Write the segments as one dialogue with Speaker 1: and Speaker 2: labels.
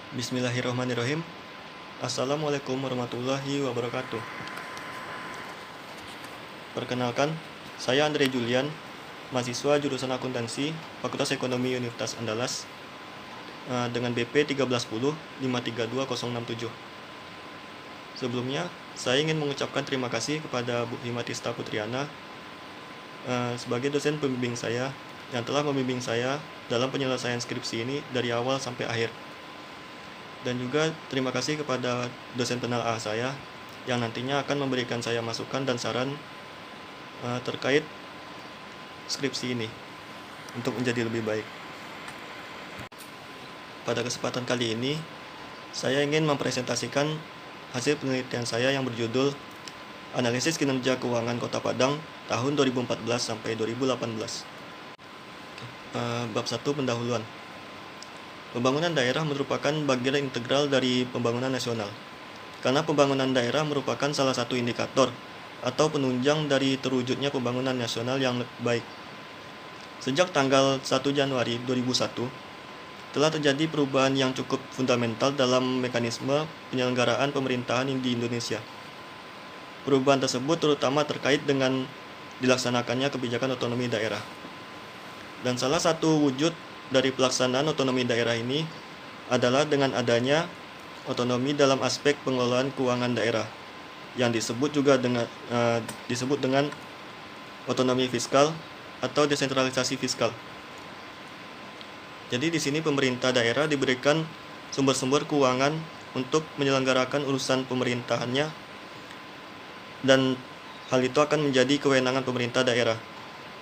Speaker 1: Bismillahirrahmanirrahim. Assalamualaikum warahmatullahi wabarakatuh. Perkenalkan, saya Andre Julian, mahasiswa jurusan Akuntansi, Fakultas Ekonomi Universitas Andalas, dengan BP 1310 532067. Sebelumnya, saya ingin mengucapkan terima kasih kepada Bu Himatista Putriana sebagai dosen pembimbing saya yang telah membimbing saya dalam penyelesaian skripsi ini dari awal sampai akhir. Dan juga terima kasih kepada dosen penelaah saya yang nantinya akan memberikan saya masukan dan saran terkait skripsi ini untuk menjadi lebih baik. Pada kesempatan kali ini, saya ingin mempresentasikan hasil penelitian saya yang berjudul Analisis Kinerja Keuangan Kota Padang tahun 2014 sampai 2018. Bab 1 Pendahuluan. Pembangunan daerah merupakan bagian integral dari pembangunan nasional, karena pembangunan daerah merupakan salah satu indikator atau penunjang dari terwujudnya pembangunan nasional yang baik. Sejak tanggal 1 Januari 2001, telah terjadi perubahan yang cukup fundamental dalam mekanisme penyelenggaraan pemerintahan di Indonesia. Perubahan tersebut terutama terkait dengan dilaksanakannya kebijakan otonomi daerah. Dan salah satu wujud dari pelaksanaan otonomi daerah ini adalah dengan adanya otonomi dalam aspek pengelolaan keuangan daerah yang disebut dengan otonomi fiskal atau desentralisasi fiskal. Jadi di sini pemerintah daerah diberikan sumber-sumber keuangan untuk menyelenggarakan urusan pemerintahannya, dan hal itu akan menjadi kewenangan pemerintah daerah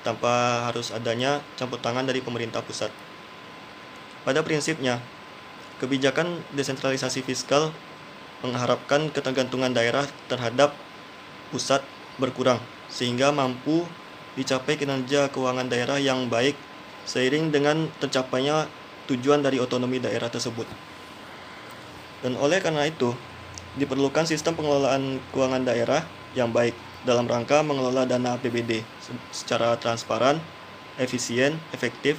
Speaker 1: tanpa harus adanya campur tangan dari pemerintah pusat. Pada prinsipnya, kebijakan desentralisasi fiskal mengharapkan ketergantungan daerah terhadap pusat berkurang, sehingga mampu dicapai kinerja keuangan daerah yang baik seiring dengan tercapainya tujuan dari otonomi daerah tersebut. Dan oleh karena itu, diperlukan sistem pengelolaan keuangan daerah yang baik dalam rangka mengelola dana APBD secara transparan, efisien, efektif,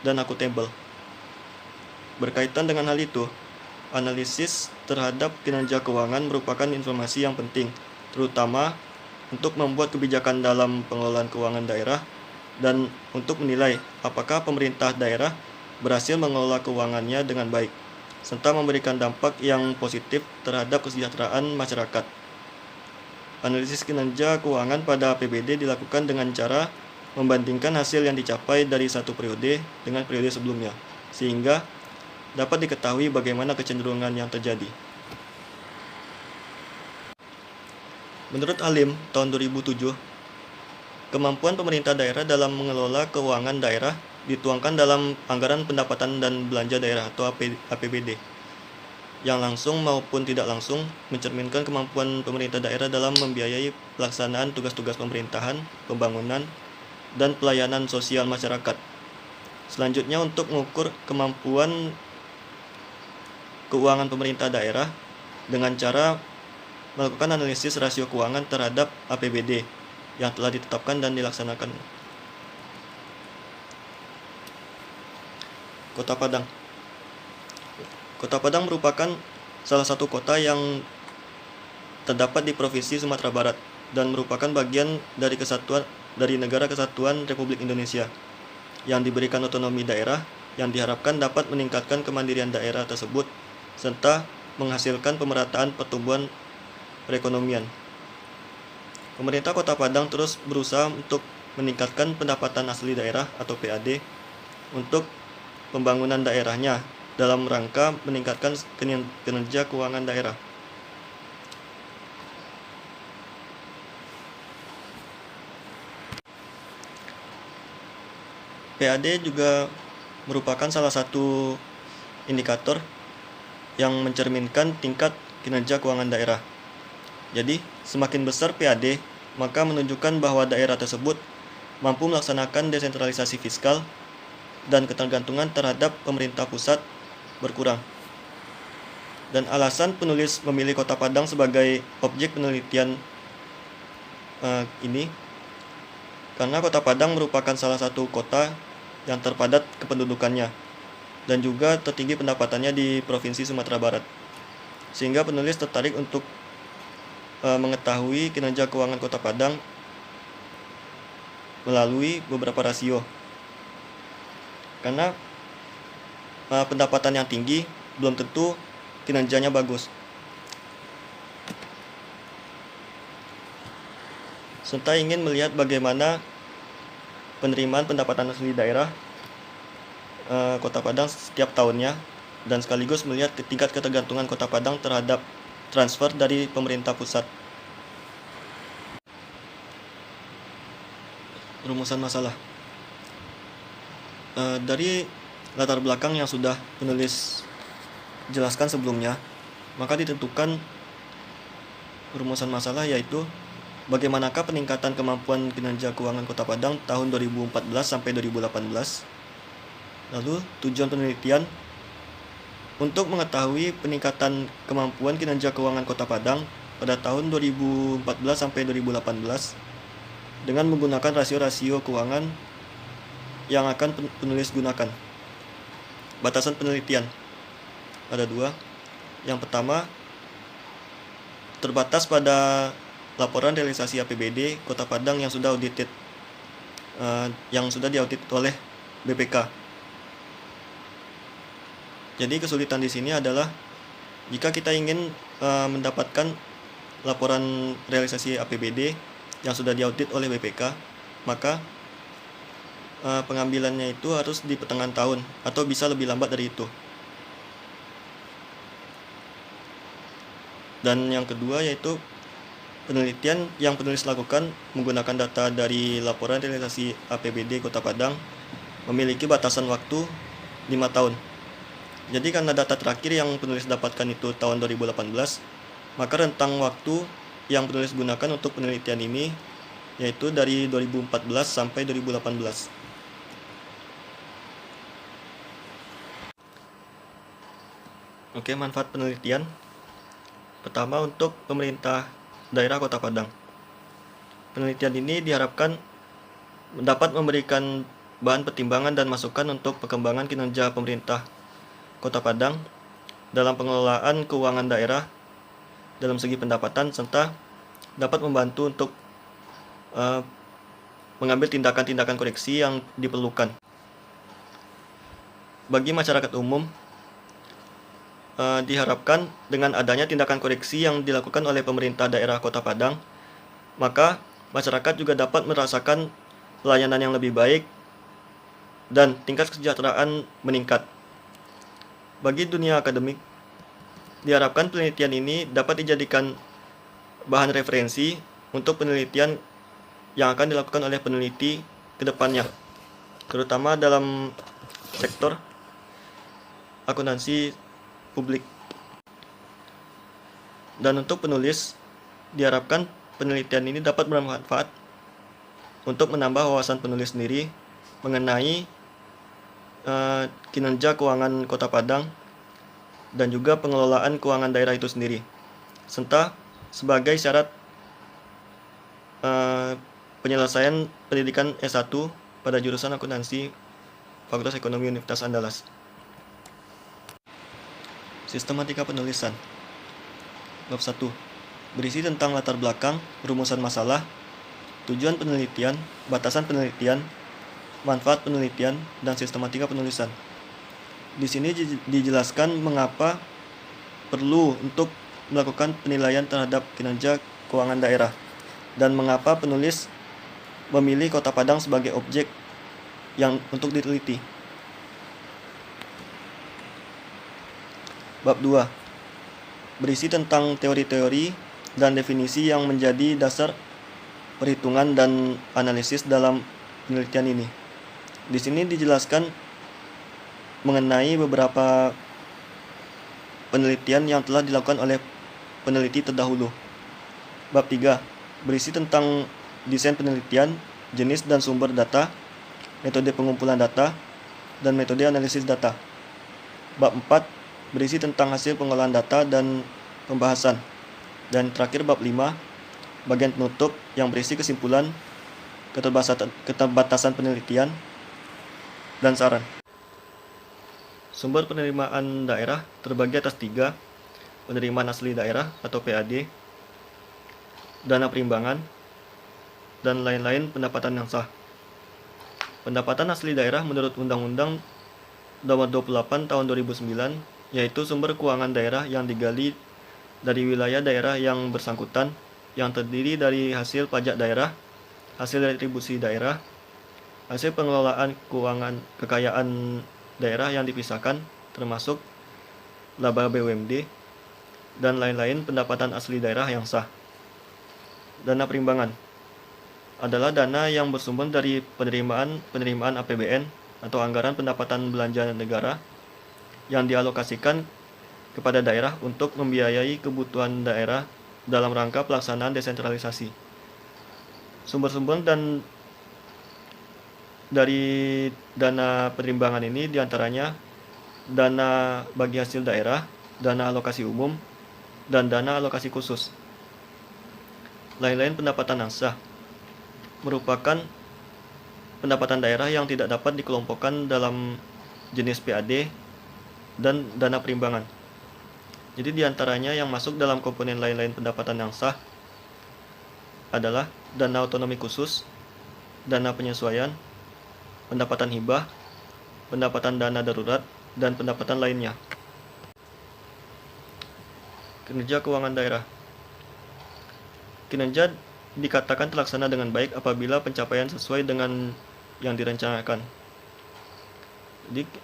Speaker 1: dan akuntabel. Berkaitan dengan hal itu, analisis terhadap kinerja keuangan merupakan informasi yang penting, terutama untuk membuat kebijakan dalam pengelolaan keuangan daerah dan untuk menilai apakah pemerintah daerah berhasil mengelola keuangannya dengan baik, serta memberikan dampak yang positif terhadap kesejahteraan masyarakat. Analisis kinerja keuangan pada APBD dilakukan dengan cara membandingkan hasil yang dicapai dari satu periode dengan periode sebelumnya, sehingga dapat diketahui bagaimana kecenderungan yang terjadi. Menurut Halim tahun 2007, kemampuan pemerintah daerah dalam mengelola keuangan daerah dituangkan dalam anggaran pendapatan dan belanja daerah atau APBD, yang langsung maupun tidak langsung mencerminkan kemampuan pemerintah daerah dalam membiayai pelaksanaan tugas-tugas pemerintahan, pembangunan, dan pelayanan sosial masyarakat. Selanjutnya, untuk mengukur kemampuan keuangan pemerintah daerah dengan cara melakukan analisis rasio keuangan terhadap APBD yang telah ditetapkan dan dilaksanakan. Kota Padang. Kota Padang merupakan salah satu kota yang terdapat di Provinsi Sumatera Barat dan merupakan bagian dari Negara Kesatuan Republik Indonesia yang diberikan otonomi daerah yang diharapkan dapat meningkatkan kemandirian daerah tersebut serta menghasilkan pemerataan pertumbuhan perekonomian. Pemerintah Kota Padang terus berusaha untuk meningkatkan pendapatan asli daerah atau PAD untuk pembangunan daerahnya dalam rangka meningkatkan kinerja keuangan daerah. PAD juga merupakan salah satu indikator yang mencerminkan tingkat kinerja keuangan daerah. Jadi, semakin besar PAD, maka menunjukkan bahwa daerah tersebut mampu melaksanakan desentralisasi fiskal dan ketergantungan terhadap pemerintah pusat berkurang. Dan alasan penulis memilih Kota Padang sebagai objek penelitian ini karena Kota Padang merupakan salah satu kota yang terpadat kependudukannya, dan juga tertinggi pendapatannya di Provinsi Sumatera Barat. Sehingga penulis tertarik untuk mengetahui kinerja keuangan Kota Padang melalui beberapa rasio. Karena pendapatan yang tinggi belum tentu kinerjanya bagus. Serta ingin melihat bagaimana penerimaan pendapatan asli daerah Kota Padang setiap tahunnya, dan sekaligus melihat tingkat ketergantungan Kota Padang terhadap transfer dari pemerintah pusat. Rumusan masalah. Dari latar belakang yang sudah penulis jelaskan sebelumnya, maka ditentukan rumusan masalah, yaitu bagaimanakah peningkatan kemampuan kinerja keuangan Kota Padang tahun 2014 sampai 2018. Lalu tujuan penelitian untuk mengetahui peningkatan kemampuan kinerja keuangan Kota Padang pada tahun 2014 sampai 2018 dengan menggunakan rasio-rasio keuangan yang akan penulis gunakan. Batasan penelitian ada dua. Yang pertama, terbatas pada laporan realisasi APBD Kota Padang yang sudah audited, yang sudah diaudit oleh BPK. Jadi kesulitan di sini adalah jika kita ingin mendapatkan laporan realisasi APBD yang sudah diaudit oleh BPK, maka pengambilannya itu harus di pertengahan tahun atau bisa lebih lambat dari itu. Dan yang kedua yaitu penelitian yang penulis lakukan menggunakan data dari laporan realisasi APBD Kota Padang memiliki batasan waktu 5 tahun. Jadi karena data terakhir yang penulis dapatkan itu tahun 2018, maka rentang waktu yang penulis gunakan untuk penelitian ini yaitu dari 2014 sampai 2018. Oke, manfaat penelitian. Pertama, untuk pemerintah daerah Kota Padang. Penelitian ini diharapkan dapat memberikan bahan pertimbangan dan masukan untuk perkembangan kinerja pemerintah Kota Padang dalam pengelolaan keuangan daerah dalam segi pendapatan, serta dapat membantu untuk mengambil tindakan-tindakan koreksi yang diperlukan. Bagi masyarakat umum, diharapkan dengan adanya tindakan koreksi yang dilakukan oleh pemerintah daerah Kota Padang, maka masyarakat juga dapat merasakan pelayanan yang lebih baik dan tingkat kesejahteraan meningkat. Bagi dunia akademik, diharapkan penelitian ini dapat dijadikan bahan referensi untuk penelitian yang akan dilakukan oleh peneliti ke depannya, terutama dalam sektor akuntansi publik. Dan untuk penulis, diharapkan penelitian ini dapat bermanfaat untuk menambah wawasan penulis sendiri mengenai kinerja keuangan Kota Padang dan juga pengelolaan keuangan daerah itu sendiri, serta sebagai syarat penyelesaian pendidikan S1 pada jurusan akuntansi Fakultas Ekonomi Universitas Andalas. Sistematika penulisan. Bab 1. Berisi tentang latar belakang, rumusan masalah, tujuan penelitian, batasan penelitian, manfaat penelitian, dan sistematika penulisan. Di sini dijelaskan mengapa perlu untuk melakukan penilaian terhadap kinerja keuangan daerah dan mengapa penulis memilih Kota Padang sebagai objek yang untuk diteliti. Bab 2. Berisi tentang teori-teori dan definisi yang menjadi dasar perhitungan dan analisis dalam penelitian ini. Di sini dijelaskan mengenai beberapa penelitian yang telah dilakukan oleh peneliti terdahulu. Bab 3. Berisi tentang desain penelitian, jenis dan sumber data, metode pengumpulan data, dan metode analisis data. Bab 4. Berisi tentang hasil pengolahan data dan pembahasan. Dan terakhir bab 5, bagian penutup yang berisi kesimpulan, keterbatasan penelitian, dan saran. Sumber penerimaan daerah terbagi atas 3, penerimaan asli daerah atau PAD, dana perimbangan, dan lain-lain pendapatan yang sah. Pendapatan asli daerah menurut Undang-Undang Nomor 28 Tahun 2009, yaitu sumber keuangan daerah yang digali dari wilayah daerah yang bersangkutan, yang terdiri dari hasil pajak daerah, hasil retribusi daerah, hasil pengelolaan keuangan kekayaan daerah yang dipisahkan, termasuk laba BUMD, dan lain-lain pendapatan asli daerah yang sah. Dana perimbangan adalah dana yang bersumber dari penerimaan APBN atau anggaran pendapatan belanja negara yang dialokasikan kepada daerah untuk membiayai kebutuhan daerah dalam rangka pelaksanaan desentralisasi. Sumber-sumber dan dari dana perimbangan ini diantaranya dana bagi hasil daerah, dana alokasi umum, dan dana alokasi khusus. Lain-lain pendapatan yang sah merupakan pendapatan daerah yang tidak dapat dikelompokkan dalam jenis PAD dan dana perimbangan. Jadi diantaranya yang masuk dalam komponen lain-lain pendapatan yang sah adalah dana otonomi khusus, dana penyesuaian, pendapatan hibah, pendapatan dana darurat, dan pendapatan lainnya. Kinerja keuangan daerah. Kinerja dikatakan terlaksana dengan baik apabila pencapaian sesuai dengan yang direncanakan.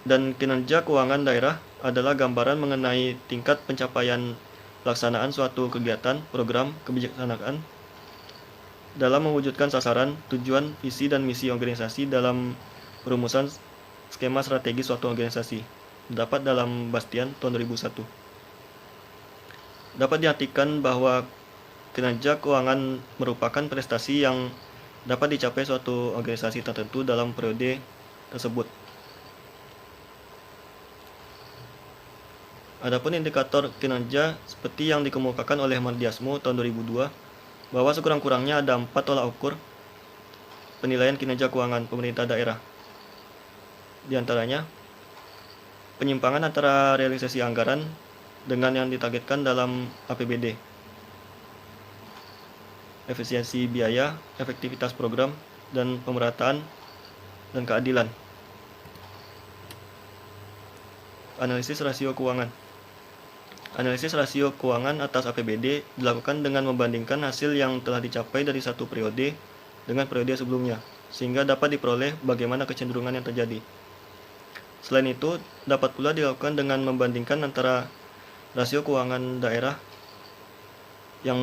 Speaker 1: Dan kinerja keuangan daerah adalah gambaran mengenai tingkat pencapaian pelaksanaan suatu kegiatan, program, kebijaksanaan dalam mewujudkan sasaran, tujuan, visi, dan misi organisasi dalam perumusan skema strategi suatu organisasi, terdapat dalam Bastian tahun 2001. Dapat diartikan bahwa kinerja keuangan merupakan prestasi yang dapat dicapai suatu organisasi tertentu dalam periode tersebut. Adapun indikator kinerja seperti yang dikemukakan oleh Mardiasmo tahun 2002, bahwa sekurang-kurangnya ada 4 tolak ukur penilaian kinerja keuangan pemerintah daerah. Di antaranya, penyimpangan antara realisasi anggaran dengan yang ditargetkan dalam APBD, efisiensi biaya, efektivitas program, dan pemerataan dan keadilan. Analisis rasio keuangan. Analisis rasio keuangan atas APBD dilakukan dengan membandingkan hasil yang telah dicapai dari satu periode dengan periode sebelumnya, sehingga dapat diperoleh bagaimana kecenderungan yang terjadi. Selain itu, dapat pula dilakukan dengan membandingkan antara rasio keuangan daerah yang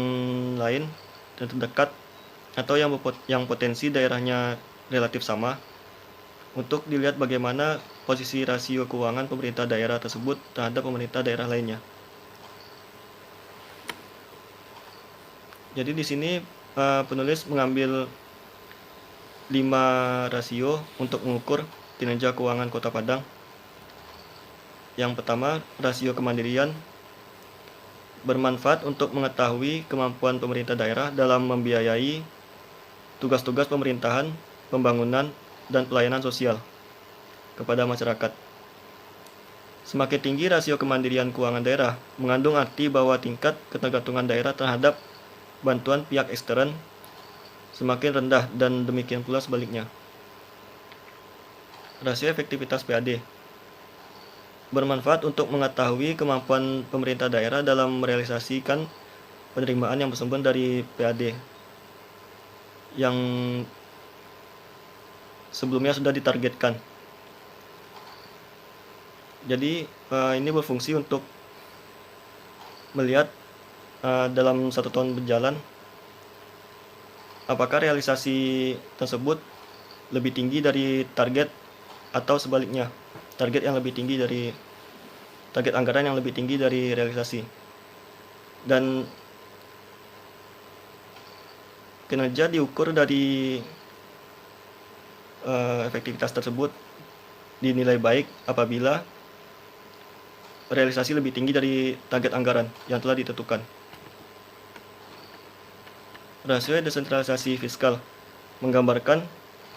Speaker 1: lain dan terdekat atau yang potensi daerahnya relatif sama, untuk dilihat bagaimana posisi rasio keuangan pemerintah daerah tersebut terhadap pemerintah daerah lainnya. Jadi di sini penulis mengambil 5 rasio untuk mengukur kinerja keuangan Kota Padang. Yang pertama, rasio kemandirian bermanfaat untuk mengetahui kemampuan pemerintah daerah dalam membiayai tugas-tugas pemerintahan, pembangunan, dan pelayanan sosial kepada masyarakat. Semakin tinggi rasio kemandirian keuangan daerah, mengandung arti bahwa tingkat ketergantungan daerah terhadap bantuan pihak ekstern semakin rendah, dan demikian pula sebaliknya. Rasio efektivitas PAD bermanfaat untuk mengetahui kemampuan pemerintah daerah dalam merealisasikan penerimaan yang bersumber dari PAD yang sebelumnya sudah ditargetkan. Jadi ini berfungsi untuk melihat dalam 1 tahun berjalan apakah realisasi tersebut lebih tinggi dari target atau sebaliknya, target anggaran yang lebih tinggi dari realisasi. Dan kinerja diukur dari efektivitas tersebut dinilai baik apabila realisasi lebih tinggi dari target anggaran yang telah ditentukan. Rasio desentralisasi fiskal menggambarkan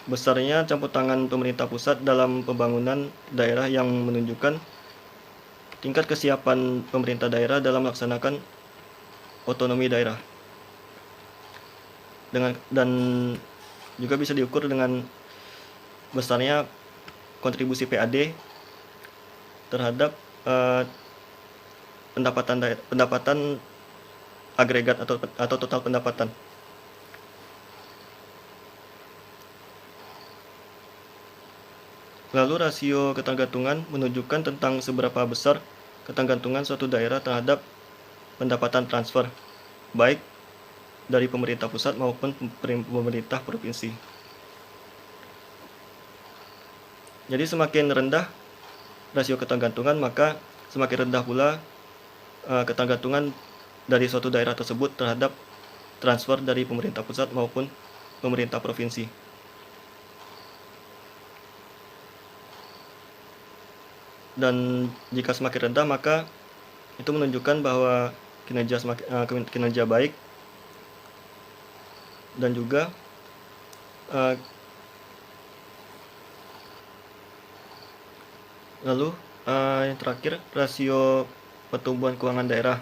Speaker 1: besarnya campur tangan pemerintah pusat dalam pembangunan daerah yang menunjukkan tingkat kesiapan pemerintah daerah dalam melaksanakan otonomi daerah. Dan juga bisa diukur dengan besarnya kontribusi PAD terhadap pendapatan agregat atau total pendapatan. Lalu rasio ketergantungan menunjukkan tentang seberapa besar ketergantungan suatu daerah terhadap pendapatan transfer, baik dari pemerintah pusat maupun pemerintah provinsi. Jadi semakin rendah rasio ketergantungan, maka semakin rendah pula ketergantungan dari suatu daerah tersebut terhadap transfer dari pemerintah pusat maupun pemerintah provinsi. Dan jika semakin rendah, maka itu menunjukkan bahwa kinerja baik, dan juga lalu yang terakhir, rasio pertumbuhan keuangan daerah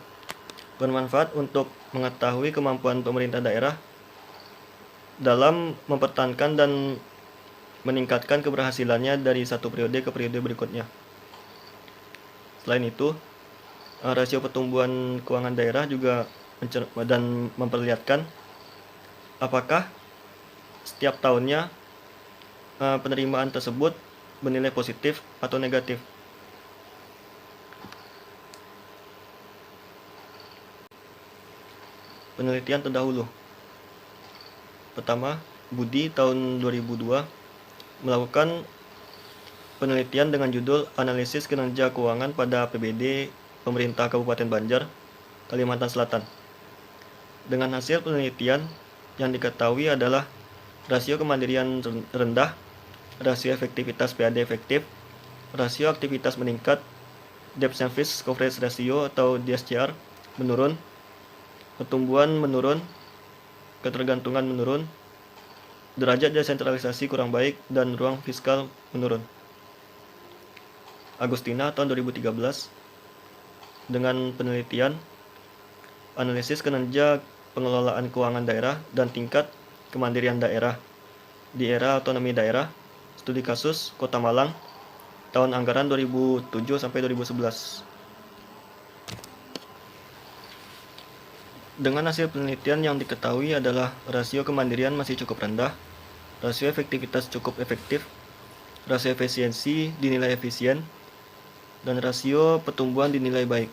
Speaker 1: bermanfaat untuk mengetahui kemampuan pemerintah daerah dalam mempertahankan dan meningkatkan keberhasilannya dari satu periode ke periode berikutnya. Selain itu, rasio pertumbuhan keuangan daerah juga memperlihatkan apakah setiap tahunnya penerimaan tersebut bernilai positif atau negatif. Penelitian terdahulu. Pertama, Budi tahun 2002 melakukan penelitian dengan judul Analisis Kinerja Keuangan pada APBD Pemerintah Kabupaten Banjar, Kalimantan Selatan. Dengan hasil penelitian yang diketahui adalah rasio kemandirian rendah, rasio efektivitas PAD efektif, rasio aktivitas meningkat, debt service coverage ratio atau DSCR menurun, pertumbuhan menurun, ketergantungan menurun, derajat desentralisasi kurang baik, dan ruang fiskal menurun. Agustina tahun 2013 dengan penelitian analisis kinerja pengelolaan keuangan daerah dan tingkat kemandirian daerah di era otonomi daerah, studi kasus Kota Malang tahun anggaran 2007 sampai 2011. Dengan hasil penelitian yang diketahui adalah rasio kemandirian masih cukup rendah, rasio efektivitas cukup efektif, rasio efisiensi dinilai efisien, dan rasio pertumbuhan dinilai baik.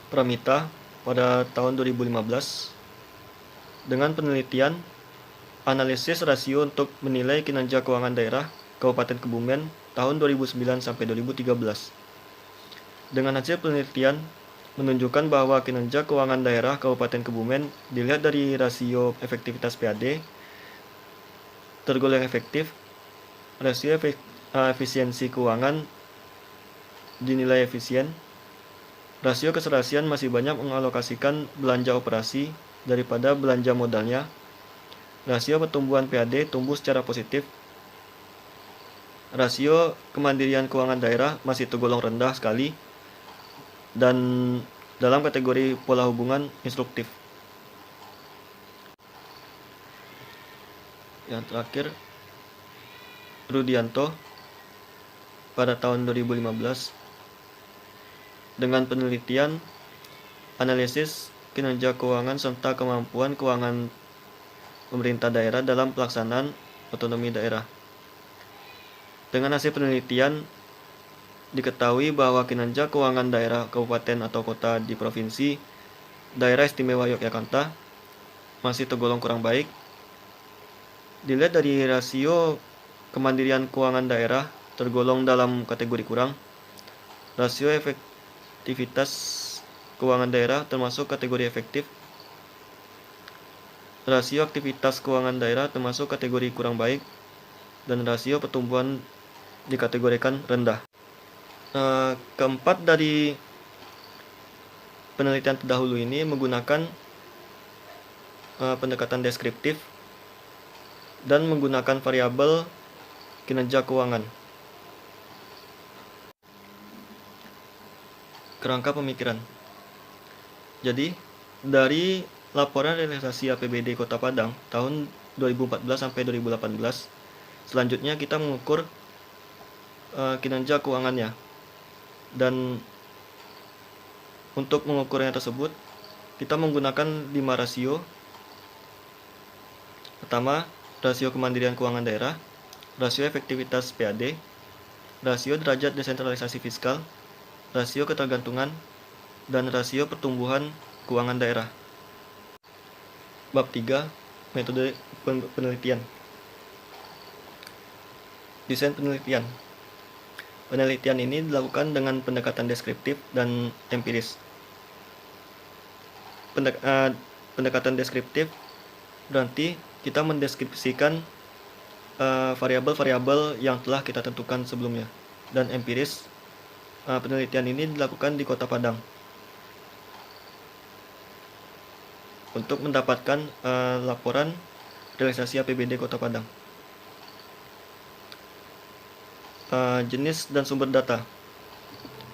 Speaker 1: Pramita pada tahun 2015 dengan penelitian analisis rasio untuk menilai kinerja keuangan daerah Kabupaten Kebumen tahun 2009 sampai 2013. Dengan hasil penelitian menunjukkan bahwa kinerja keuangan daerah Kabupaten Kebumen dilihat dari rasio efektivitas PAD tergolong efektif, rasio efisiensi keuangan dinilai efisien, rasio keserasian masih banyak mengalokasikan belanja operasi daripada belanja modalnya, rasio pertumbuhan PAD tumbuh secara positif, rasio kemandirian keuangan daerah masih tergolong rendah sekali, dan dalam kategori pola hubungan instruktif. Yang terakhir, Rudianto pada tahun 2015 dengan penelitian analisis kinerja keuangan serta kemampuan keuangan pemerintah daerah dalam pelaksanaan otonomi daerah. Dengan hasil penelitian diketahui bahwa kinerja keuangan daerah kabupaten atau kota di provinsi Daerah Istimewa Yogyakarta masih tergolong kurang baik. Dilihat dari rasio kemandirian keuangan daerah tergolong dalam kategori kurang, rasio efektivitas keuangan daerah termasuk kategori efektif, rasio aktivitas keuangan daerah termasuk kategori kurang baik, dan rasio pertumbuhan dikategorikan rendah. Keempat dari penelitian terdahulu ini menggunakan pendekatan deskriptif dan menggunakan variabel kinerja keuangan. Kerangka pemikiran. Jadi, dari laporan realisasi APBD Kota Padang tahun 2014 sampai 2018, selanjutnya kita mengukur kinerja keuangannya. Dan untuk mengukurnya tersebut, kita menggunakan 5 rasio. Pertama, rasio kemandirian keuangan daerah, rasio efektivitas PAD, rasio derajat desentralisasi fiskal, rasio ketergantungan, dan rasio pertumbuhan keuangan daerah. Bab 3, metode penelitian. Desain penelitian. Penelitian ini dilakukan dengan pendekatan deskriptif dan empiris. Pendekatan deskriptif berarti kita mendeskripsikan variabel-variabel yang telah kita tentukan sebelumnya. Dan empiris, penelitian ini dilakukan di Kota Padang untuk mendapatkan laporan realisasi APBD Kota Padang. Jenis dan sumber data.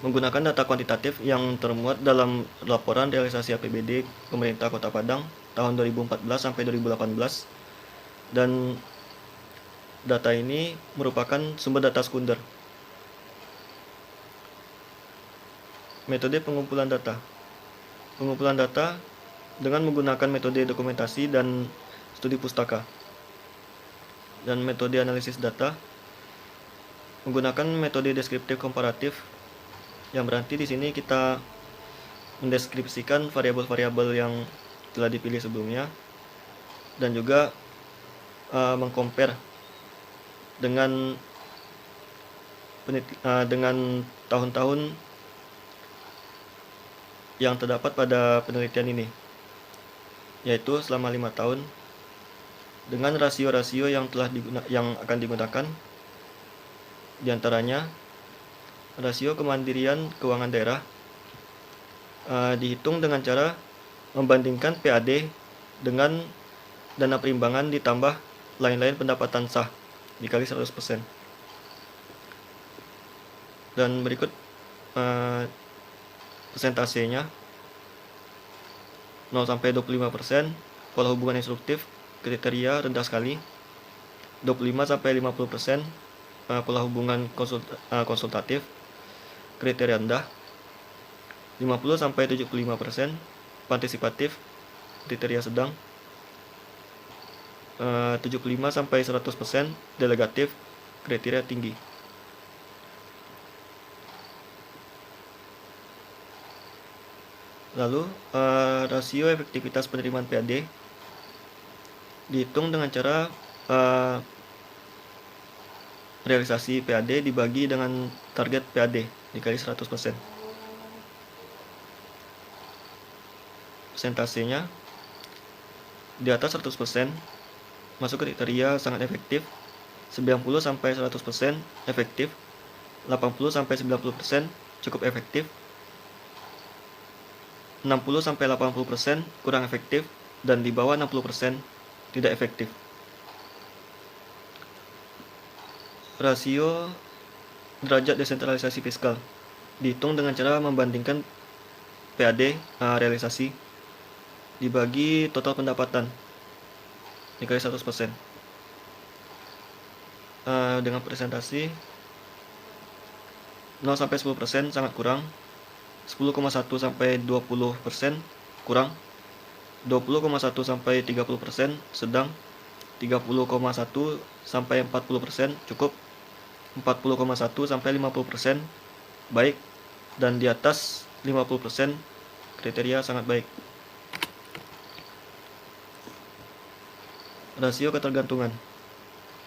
Speaker 1: Menggunakan data kuantitatif yang termuat dalam laporan realisasi APBD pemerintah Kota Padang tahun 2014 sampai 2018, dan data ini merupakan sumber data sekunder. Metode pengumpulan data. Pengumpulan data dengan menggunakan metode dokumentasi dan studi pustaka. Dan metode analisis data menggunakan metode deskriptif komparatif, yang berarti di sini kita mendeskripsikan variabel-variabel yang telah dipilih sebelumnya dan juga mengcompare dengan tahun-tahun yang terdapat pada penelitian ini, yaitu selama 5 tahun, dengan rasio-rasio yang akan digunakan, diantaranya rasio kemandirian keuangan daerah dihitung dengan cara membandingkan PAD dengan dana perimbangan ditambah lain-lain pendapatan sah dikali 100%. Dan berikut persentasenya: 0 sampai 25%, pola hubungan instruktif, kriteria rendah sekali. 25 sampai 50%, pola hubungan konsultatif, kriteria rendah. 50 sampai 75%, partisipatif, kriteria sedang. 75 sampai 100%, delegatif, kriteria tinggi. Lalu rasio efektivitas penerimaan PAD dihitung dengan cara realisasi PAD dibagi dengan target PAD dikali 100%. Persentasenya di atas 100% masuk kriteria sangat efektif, 90 sampai 100% efektif, 80 sampai 90% cukup efektif, 60 sampai 80% kurang efektif, dan di bawah 60% tidak efektif. Rasio derajat desentralisasi fiskal dihitung dengan cara membandingkan PAD realisasi dibagi total pendapatan dikali 100%. Dengan presentasi 0 sampai 10% sangat kurang, 10,1 sampai 20% kurang, 20,1 sampai 30% sedang, 30,1 sampai 40% cukup, 40,1 sampai 50% baik, dan di atas 50% kriteria sangat baik. Rasio ketergantungan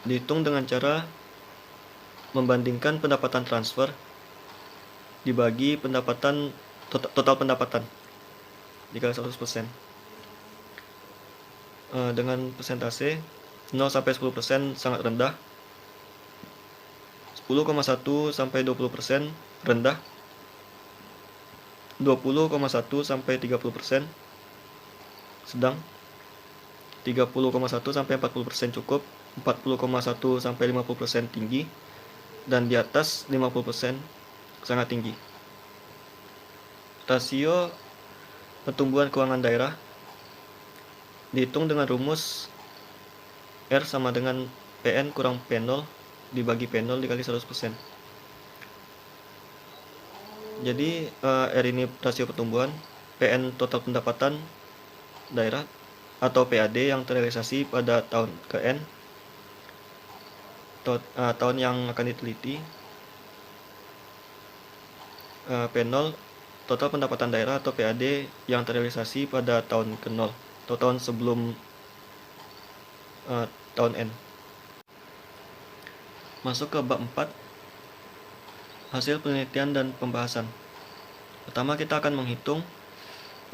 Speaker 1: dihitung dengan cara membandingkan pendapatan transfer dibagi pendapatan total pendapatan dikali 100%. Dengan persentase 0 sampai 10% sangat rendah, 10,1 sampai 20% rendah, 20,1 sampai 30% sedang, 30,1 sampai 40% cukup, 40,1 sampai 50% tinggi, dan di atas 50% sangat tinggi. Rasio pertumbuhan keuangan daerah dihitung dengan rumus R sama dengan PN kurang P0 dibagi P0 dikali 100%. Jadi R ini rasio pertumbuhan, PN total pendapatan daerah atau PAD yang terrealisasi pada tahun ke N, tahun yang akan diteliti, P0 total pendapatan daerah atau PAD yang terrealisasi pada tahun ke-0 atau tahun sebelum tahun N. Masuk ke bab 4, hasil penelitian dan pembahasan. Pertama, kita akan menghitung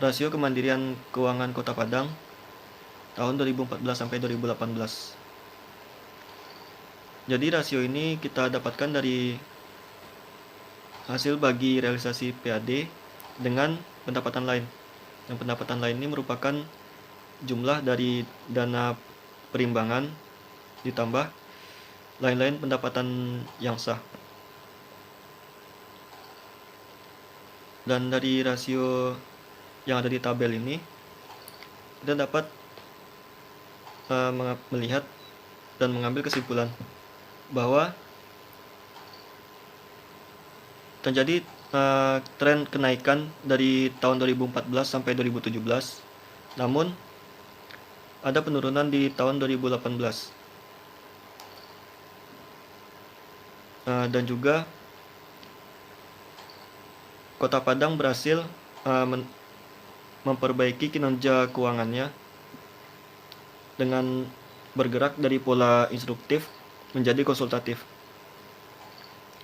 Speaker 1: rasio kemandirian keuangan Kota Padang tahun 2014 sampai 2018. Jadi rasio ini kita dapatkan dari hasil bagi realisasi PAD dengan pendapatan lain. Yang pendapatan lain ini merupakan jumlah dari dana perimbangan ditambah lain-lain pendapatan yang sah. Dan dari rasio yang ada di tabel ini, kita dapat melihat dan mengambil kesimpulan bahwa terjadi tren kenaikan dari tahun 2014 sampai 2017, namun ada penurunan di tahun 2018. Dan juga Kota Padang berhasil memperbaiki kinerja keuangannya dengan bergerak dari pola instruktif menjadi konsultatif.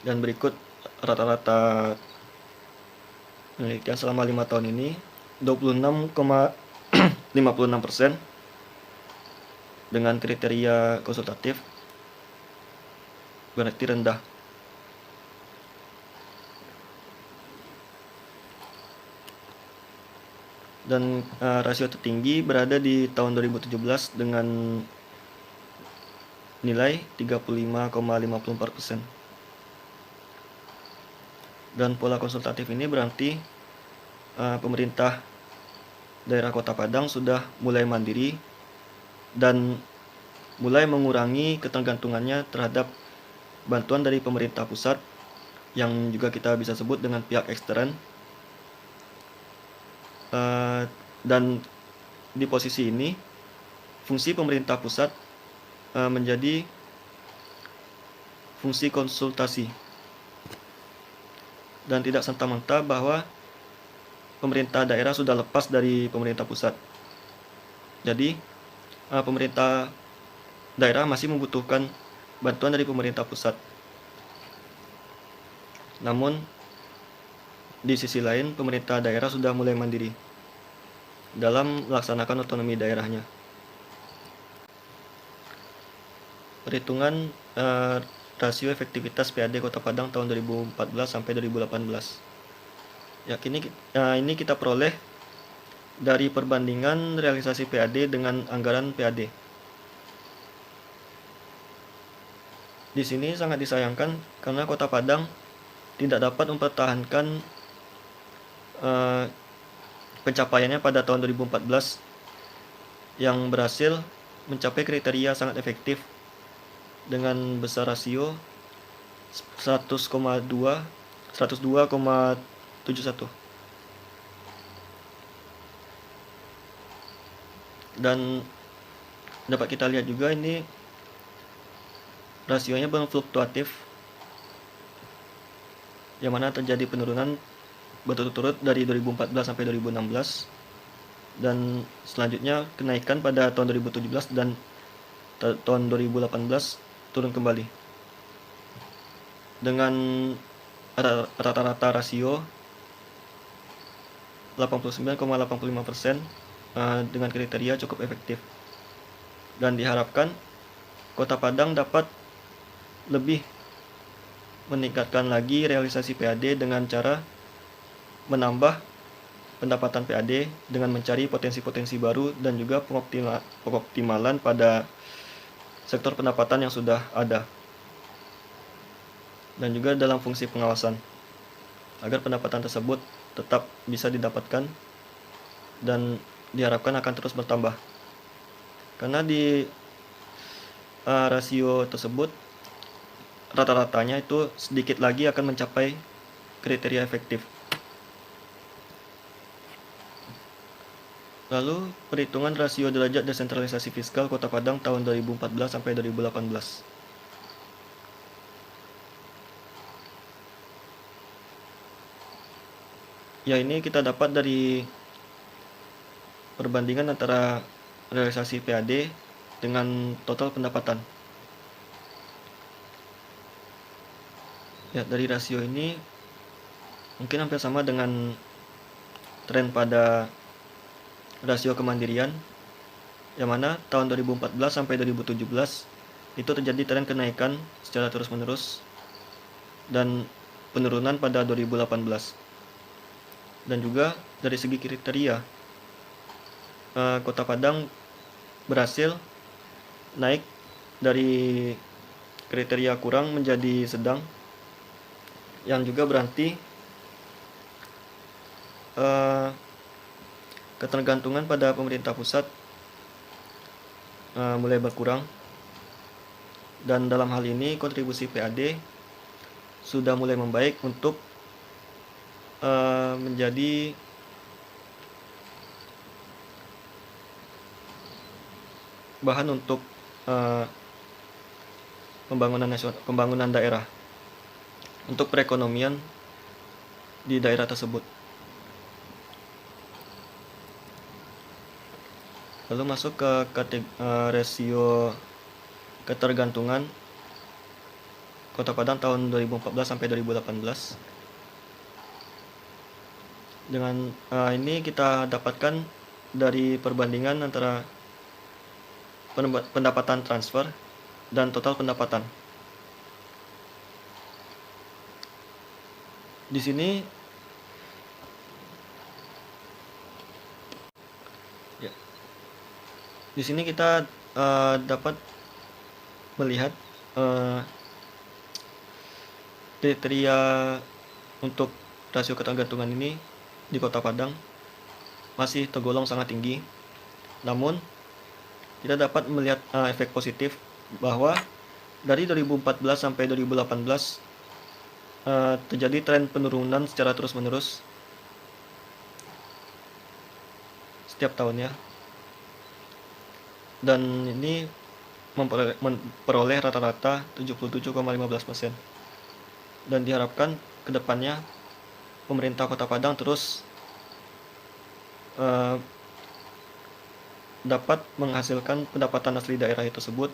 Speaker 1: Dan berikut rata-rata penelitian selama 5 tahun ini, 26,56% dengan kriteria konsultatif berarti rendah. Dan rasio tertinggi berada di tahun 2017 dengan nilai 35,54%. Dan pola konsultatif ini berarti pemerintah daerah Kota Padang sudah mulai mandiri dan mulai mengurangi ketergantungannya terhadap bantuan dari pemerintah pusat yang juga kita bisa sebut dengan pihak ekstern. Dan di posisi ini fungsi pemerintah pusat menjadi fungsi konsultasi dan tidak serta-merta bahwa pemerintah daerah sudah lepas dari pemerintah pusat. Jadi pemerintah daerah masih membutuhkan bantuan dari pemerintah pusat. Namun di sisi lain pemerintah daerah sudah mulai mandiri dalam melaksanakan otonomi daerahnya. Perhitungan rasio efektivitas PAD Kota Padang tahun 2014 sampai 2018. Ini kita peroleh dari perbandingan realisasi PAD dengan anggaran PAD. Di sini sangat disayangkan karena Kota Padang tidak dapat mempertahankan pencapaiannya pada tahun 2014 yang berhasil mencapai kriteria sangat efektif dengan besar rasio 102,71. Dan dapat kita lihat juga ini rasionya berfluktuatif, yang mana terjadi penurunan berturut-turut dari 2014 sampai 2016 dan selanjutnya kenaikan pada tahun 2017 dan tahun 2018 turun kembali dengan rata-rata rasio 89,85% dengan kriteria cukup efektif. Dan diharapkan Kota Padang dapat lebih meningkatkan lagi realisasi PAD dengan cara menambah pendapatan PAD dengan mencari potensi-potensi baru dan juga pengoptimalan pada sektor pendapatan yang sudah ada, dan juga dalam fungsi pengawasan. agar pendapatan tersebut tetap bisa didapatkan dan diharapkan akan terus bertambah. Karena di rasio tersebut rata-ratanya itu sedikit lagi akan mencapai kriteria efektif. Lalu perhitungan rasio derajat desentralisasi fiskal Kota Padang tahun 2014 sampai 2018. Ya, ini kita dapat dari perbandingan antara realisasi PAD dengan total pendapatan. Ya, dari rasio ini mungkin hampir sama dengan tren pada rasio kemandirian, yang mana tahun 2014 sampai 2017 itu terjadi tren kenaikan secara terus-menerus dan penurunan pada 2018. Dan juga dari segi kriteria, Kota Padang berhasil naik dari kriteria kurang menjadi sedang, yang juga berarti ketergantungan pada pemerintah pusat mulai berkurang, dan dalam hal ini kontribusi PAD sudah mulai membaik untuk menjadi bahan untuk pembangunan daerah untuk perekonomian di daerah tersebut. Lalu masuk ke rasio ketergantungan Kota Padang tahun 2014 sampai 2018. Dengan ini kita dapatkan dari perbandingan antara pendapatan transfer dan total pendapatan. Di sini ya, di sini kita dapat melihat kriteria untuk rasio ketergantungan ini di Kota Padang masih tergolong sangat tinggi. Namun kita dapat melihat efek positif bahwa dari 2014 sampai 2018 terjadi tren penurunan secara terus-menerus setiap tahunnya, dan ini memperoleh rata-rata 77,15%, dan diharapkan kedepannya pemerintah Kota Padang terus dapat menghasilkan pendapatan asli daerah tersebut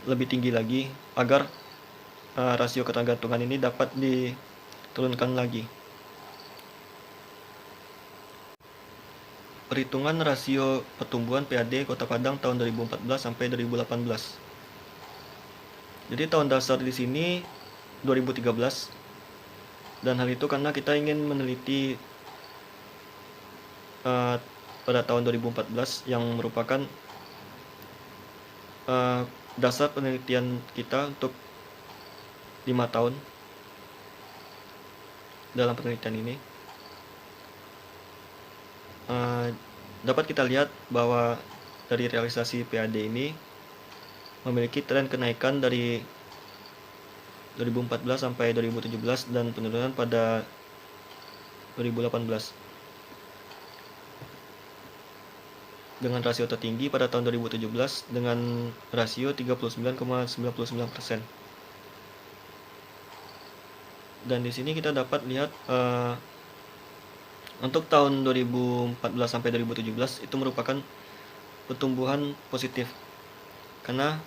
Speaker 1: lebih tinggi lagi agar rasio ketergantungan ini dapat diturunkan lagi. Perhitungan rasio pertumbuhan PAD Kota Padang tahun 2014 sampai 2018. Jadi tahun dasar di sini 2013, dan hal itu karena kita ingin meneliti pada tahun 2014 yang merupakan dasar penelitian kita untuk 5 tahun dalam penelitian ini. Dapat kita lihat bahwa dari realisasi PAD ini memiliki tren kenaikan dari 2014 sampai 2017 dan penurunan pada 2018, dengan rasio tertinggi pada tahun 2017 dengan rasio 39,99%. Dan di sini kita dapat lihat untuk tahun 2014 sampai 2017 itu merupakan pertumbuhan positif, karena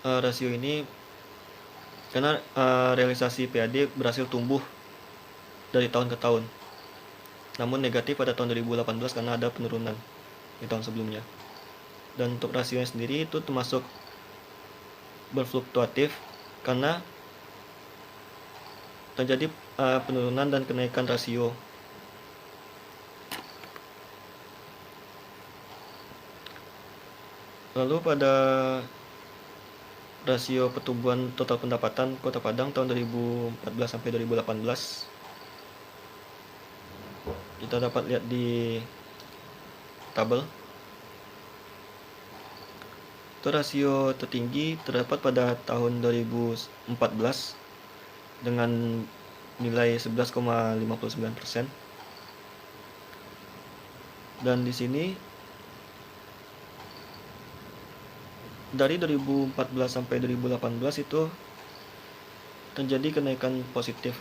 Speaker 1: rasio ini realisasi PAD berhasil tumbuh dari tahun ke tahun. Namun negatif pada tahun 2018 karena ada penurunan di tahun sebelumnya. Dan untuk rasionya sendiri itu termasuk berfluktuatif karena terjadi penurunan dan kenaikan rasio. Lalu pada rasio pertumbuhan total pendapatan Kota Padang tahun 2014 sampai 2018. Kita dapat lihat di tabel. Itu rasio tertinggi terdapat pada tahun 2014 dengan nilai 11,59%. Dan di sini dari 2014 sampai 2018 itu terjadi kenaikan positif,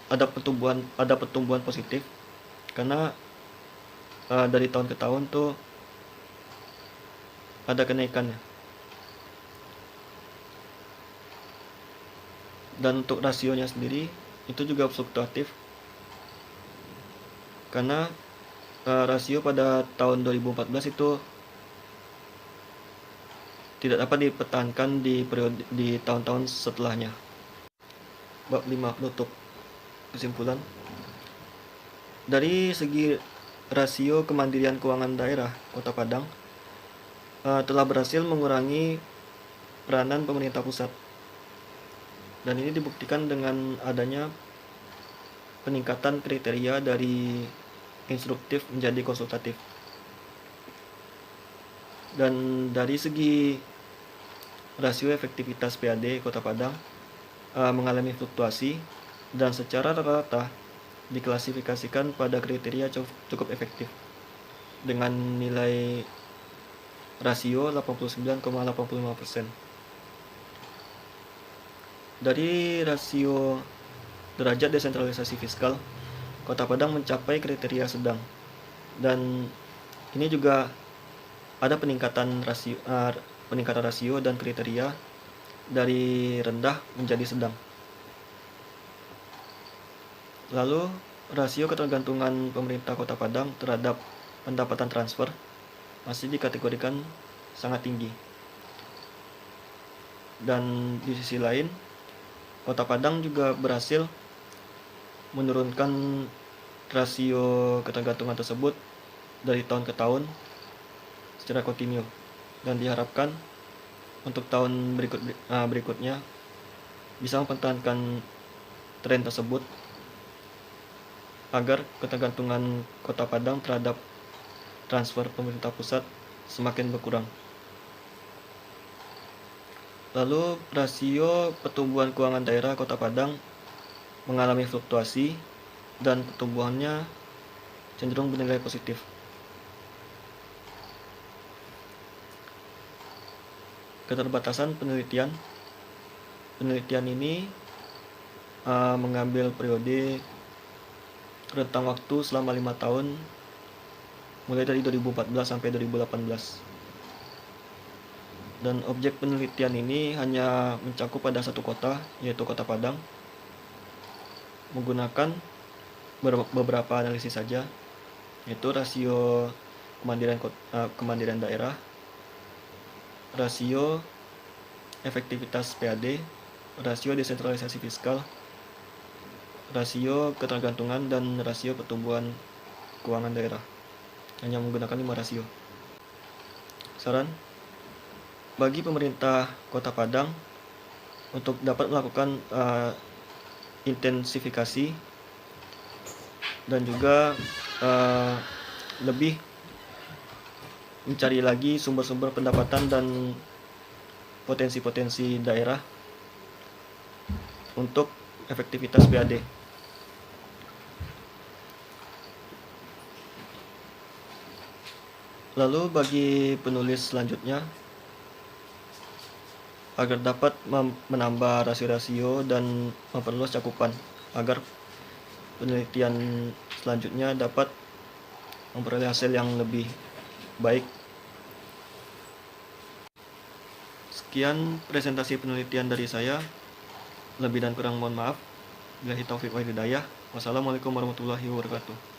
Speaker 1: ada pertumbuhan positif karena dari tahun ke tahun tuh ada kenaikannya. Dan untuk rasionya sendiri itu juga fluktuatif karena rasio pada tahun 2014 itu tidak dapat dipertahankan di tahun-tahun setelahnya. Bab 5 penutup. Kesimpulan. Dari segi rasio kemandirian keuangan daerah Kota Padang telah berhasil mengurangi peranan pemerintah pusat. Dan ini dibuktikan dengan adanya peningkatan kriteria dari instruktif menjadi konsultatif. Dan dari segi rasio efektivitas PAD Kota Padang mengalami fluktuasi dan secara rata-rata diklasifikasikan pada kriteria cukup efektif dengan nilai rasio 89,85%. Dari rasio derajat desentralisasi fiskal, Kota Padang mencapai kriteria sedang, dan ini juga ada peningkatan rasio dan kriteria dari rendah menjadi sedang. Lalu rasio ketergantungan pemerintah Kota Padang terhadap pendapatan transfer masih dikategorikan sangat tinggi. Dan di sisi lain, Kota Padang juga berhasil menurunkan rasio ketergantungan tersebut dari tahun ke tahun secara kontinu, dan diharapkan untuk tahun berikutnya bisa mempertahankan tren tersebut agar ketergantungan Kota Padang terhadap transfer pemerintah pusat semakin berkurang. Lalu rasio pertumbuhan keuangan daerah Kota Padang mengalami fluktuasi dan pertumbuhannya cenderung bernilai positif. Keterbatasan penelitian ini mengambil periode rentang waktu selama 5 tahun mulai dari 2014 sampai 2018. Dan objek penelitian ini hanya mencakup pada satu kota, yaitu Kota Padang, menggunakan beberapa analisis saja, yaitu rasio kemandirian daerah, rasio efektivitas PAD, rasio desentralisasi fiskal, rasio ketergantungan, dan rasio pertumbuhan keuangan daerah. Hanya menggunakan 5 rasio. Saran bagi pemerintah Kota Padang untuk dapat melakukan intensifikasi dan juga lebih mencari lagi sumber-sumber pendapatan dan potensi-potensi daerah untuk efektivitas PAD. Lalu bagi penulis selanjutnya, agar dapat menambah rasio-rasio dan memperluas cakupan, agar penelitian selanjutnya dapat memperoleh hasil yang lebih baik. Sekian presentasi penelitian dari saya. Lebih dan kurang mohon maaf. Billahi taufiq wal hidayah. Wassalamualaikum warahmatullahi wabarakatuh.